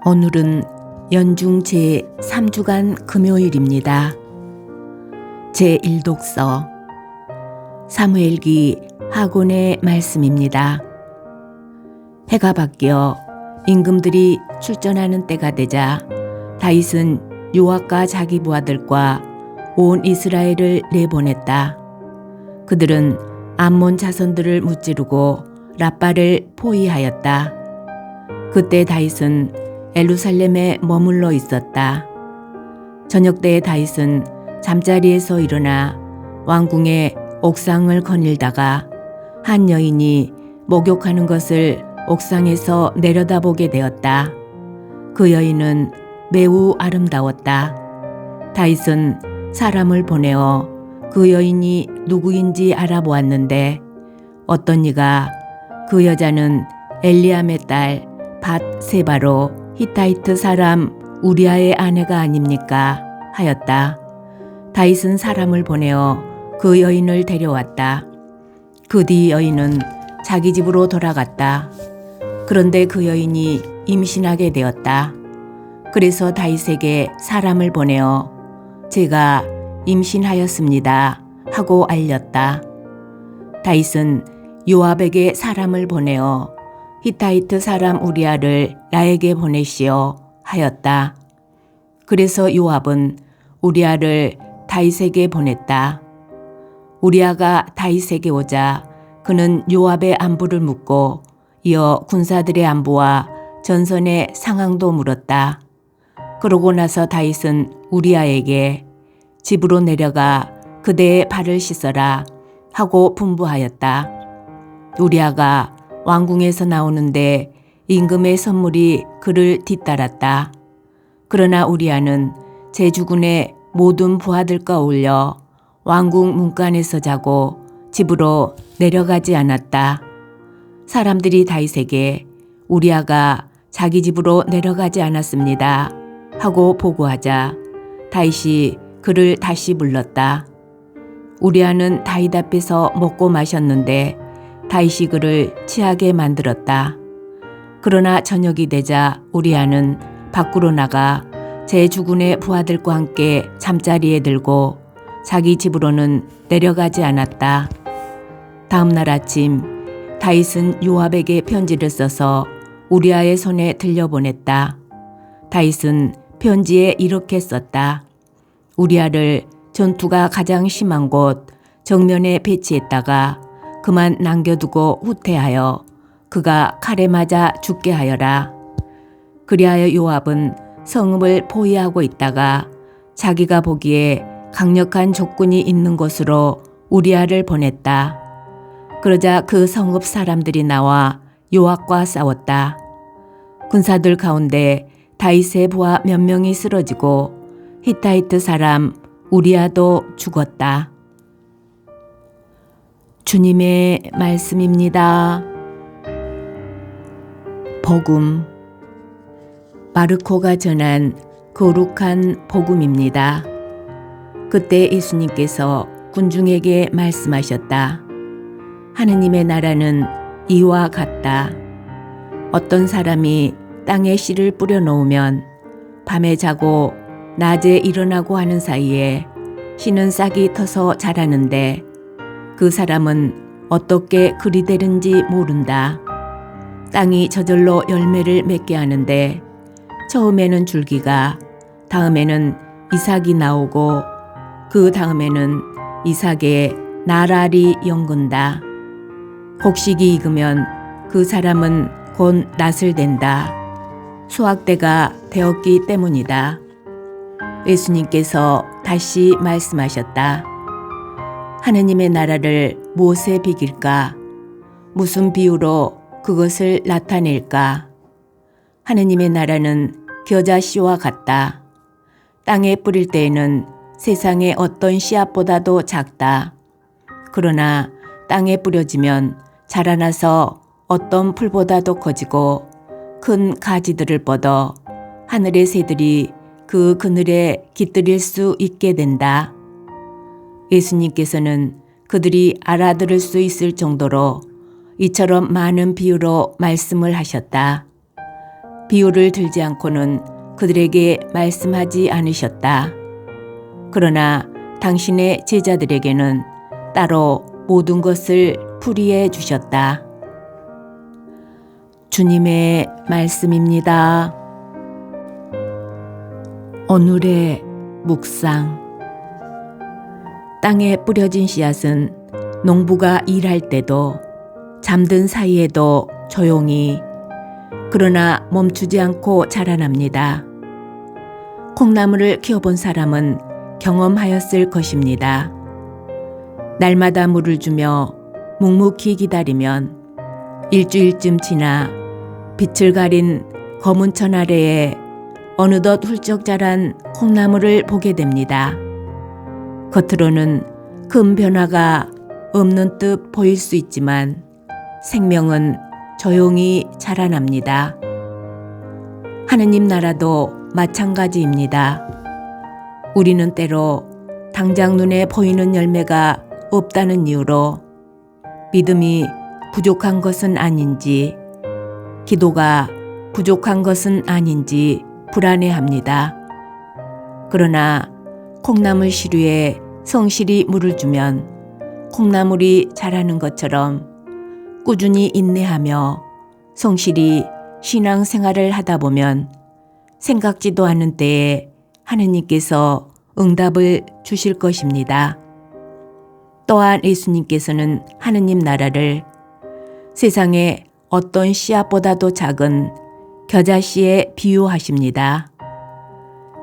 오늘은 연중 제3주간 금요일입니다. 제1독서 사무엘기 하곤의 말씀입니다. 해가 바뀌어 임금들이 출전하는 때가 되자 다윗은 요압과 자기 부하들과 온 이스라엘을 내보냈다. 그들은 암몬 자손들을 무찌르고 랍바를 포위하였다. 그때 다윗은 예루살렘에 머물러 있었다. 저녁 때에 다윗은 잠자리에서 일어나 왕궁의 옥상을 거닐다가 한 여인이 목욕하는 것을 옥상에서 내려다보게 되었다. 그 여인은 매우 아름다웠다. 다윗은 사람을 보내어 그 여인이 누구인지 알아보았는데 어떤 이가 그 여자는 엘리암의 딸 밧세바로 히타이트 사람 우리아의 아내가 아닙니까? 하였다. 다윗은 사람을 보내어 그 여인을 데려왔다. 그 뒤 여인은 자기 집으로 돌아갔다. 그런데 그 여인이 임신하게 되었다. 그래서 다윗에게 사람을 보내어 제가 임신하였습니다 하고 알렸다. 다윗은 요압에게 사람을 보내어 히타이트 사람 우리아를 나에게 보내시오 하였다. 그래서 요압은 우리아를 다윗에게 보냈다. 우리아가 다윗에게 오자 그는 요압의 안부를 묻고 이어 군사들의 안부와 전선의 상황도 물었다. 그러고 나서 다윗은 우리아에게 집으로 내려가 그대의 발을 씻어라 하고 분부하였다. 우리아가 왕궁에서 나오는데 임금의 선물이 그를 뒤따랐다. 그러나 우리아는 제주군의 모든 부하들과 어울려 왕궁 문간에서 자고 집으로 내려가지 않았다. 사람들이 다윗에게 우리아가 자기 집으로 내려가지 않았습니다 하고 보고하자 다윗이 그를 다시 불렀다. 우리아는 다윗 앞에서 먹고 마셨는데 다윗이 그를 취하게 만들었다. 그러나 저녁이 되자 우리아는 밖으로 나가 제주군의 부하들과 함께 잠자리에 들고 자기 집으로는 내려가지 않았다. 다음 날 아침 다윗은 요압에게 편지를 써서 우리아의 손에 들려보냈다. 다윗은 편지에 이렇게 썼다. 우리아를 전투가 가장 심한 곳 정면에 배치했다가 그만 남겨두고 후퇴하여 그가 칼에 맞아 죽게 하여라. 그리하여 요압은 성읍을 포위하고 있다가 자기가 보기에 강력한 적군이 있는 곳으로 우리아를 보냈다. 그러자 그 성읍 사람들이 나와 요압과 싸웠다. 군사들 가운데 다윗의 부하 몇 명이 쓰러지고 히타이트 사람 우리아도 죽었다. 주님의 말씀입니다. 복음. 마르코가 전한 거룩한 복음입니다. 그때 예수님께서 군중에게 말씀하셨다. 하느님의 나라는 이와 같다. 어떤 사람이 땅에 씨를 뿌려 놓으면 밤에 자고 낮에 일어나고 하는 사이에 씨는 싹이 터서 자라는데 그 사람은 어떻게 그리 되는지 모른다. 땅이 저절로 열매를 맺게 하는데 처음에는 줄기가, 다음에는 이삭이 나오고 그 다음에는 이삭에 나랄이 연근다. 곡식이 익으면 그 사람은 곧 낫을 댄다. 수확때가 되었기 때문이다. 예수님께서 다시 말씀하셨다. 하느님의 나라를 무엇에 비길까? 무슨 비유로 그것을 나타낼까? 하느님의 나라는 겨자씨와 같다. 땅에 뿌릴 때에는 세상의 어떤 씨앗보다도 작다. 그러나 땅에 뿌려지면 자라나서 어떤 풀보다도 커지고 큰 가지들을 뻗어 하늘의 새들이 그 그늘에 깃들일 수 있게 된다. 예수님께서는 그들이 알아들을 수 있을 정도로 이처럼 많은 비유로 말씀을 하셨다. 비유를 들지 않고는 그들에게 말씀하지 않으셨다. 그러나 당신의 제자들에게는 따로 모든 것을 풀이해 주셨다. 주님의 말씀입니다. 오늘의 묵상. 땅에 뿌려진 씨앗은 농부가 일할 때도 잠든 사이에도 조용히 그러나 멈추지 않고 자라납니다. 콩나물을 키워본 사람은 경험하였을 것입니다. 날마다 물을 주며 묵묵히 기다리면 일주일쯤 지나 빛을 가린 검은 천 아래에 어느덧 훌쩍 자란 콩나물을 보게 됩니다. 겉으로는 큰 변화가 없는 듯 보일 수 있지만 생명은 조용히 자라납니다. 하느님 나라도 마찬가지입니다. 우리는 때로 당장 눈에 보이는 열매가 없다는 이유로 믿음이 부족한 것은 아닌지, 기도가 부족한 것은 아닌지 불안해합니다. 그러나 콩나물 시루에 성실히 물을 주면 콩나물이 자라는 것처럼 꾸준히 인내하며 성실히 신앙생활을 하다 보면 생각지도 않은 때에 하느님께서 응답을 주실 것입니다. 또한 예수님께서는 하느님 나라를 세상의 어떤 씨앗보다도 작은 겨자씨에 비유하십니다.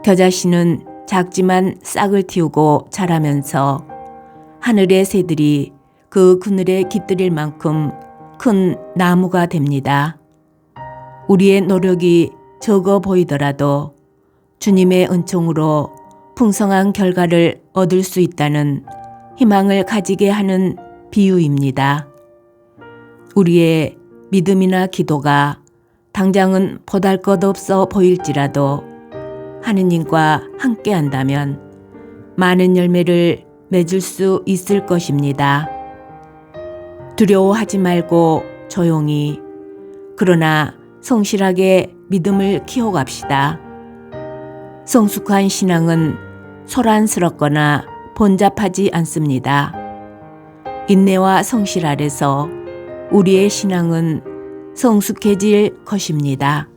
겨자씨는 작지만 싹을 틔우고 자라면서 하늘의 새들이 그 그늘에 깃들일 만큼 큰 나무가 됩니다. 우리의 노력이 적어 보이더라도 주님의 은총으로 풍성한 결과를 얻을 수 있다는 희망을 가지게 하는 비유입니다. 우리의 믿음이나 기도가 당장은 보잘것없어 보일지라도 하느님과 함께 한다면 많은 열매를 맺을 수 있을 것입니다. 두려워하지 말고 조용히 그러나 성실하게 믿음을 키워갑시다. 성숙한 신앙은 소란스럽거나 번잡하지 않습니다. 인내와 성실 아래서 우리의 신앙은 성숙해질 것입니다.